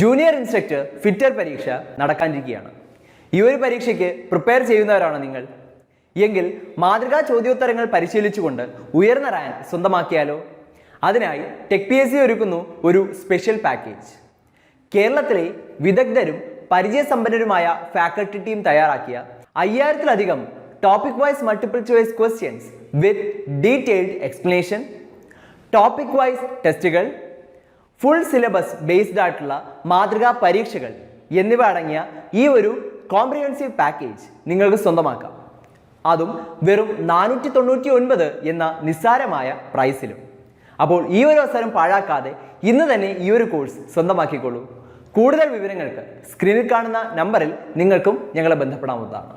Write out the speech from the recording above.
Junior instructor fitter പരീക്ഷ നടക്കാനിരിക്കുകയാണ്. ഈ ഒരു പരീക്ഷയ്ക്ക് പ്രിപ്പയർ ചെയ്യുന്നവരാണോ നിങ്ങൾ? എങ്കിൽ മാതൃകാ ചോദ്യോത്തരങ്ങൾ പരിശീലിച്ചുകൊണ്ട് ഉയർന്ന റാങ്ക് സ്വന്തമാക്കിയാലോ? അതിനായി ടെക് PSC ഒരുക്കുന്നു ഒരു സ്പെഷ്യൽ പാക്കേജ്. കേരളത്തിലെ വിദഗ്ധരും പരിചയസമ്പന്നരുമായ ഫാക്കൽറ്റി ടീം തയ്യാറാക്കിയ 5000-ലധികം topic wise multiple choice questions with detailed explanation, topic wise ടെസ്റ്റുകൾ, ഫുൾ സിലബസ് ബേസ്ഡ് ആയിട്ടുള്ള മാതൃകാ പരീക്ഷകൾ എന്നിവ അടങ്ങിയ ഈ ഒരു കോംപ്രിഹെൻസീവ് പാക്കേജ് നിങ്ങൾക്ക് സ്വന്തമാക്കാം. അതും വെറും 499 എന്ന നിസ്സാരമായ പ്രൈസിലും. അപ്പോൾ ഈ ഒരു അവസരം പാഴാക്കാതെ ഇന്ന് തന്നെ ഈ ഒരു കോഴ്സ് സ്വന്തമാക്കിക്കോളൂ. കൂടുതൽ വിവരങ്ങൾക്ക് സ്ക്രീനിൽ കാണുന്ന നമ്പറിൽ നിങ്ങൾക്കും ഞങ്ങളെ ബന്ധപ്പെടാവുന്നതാണ്.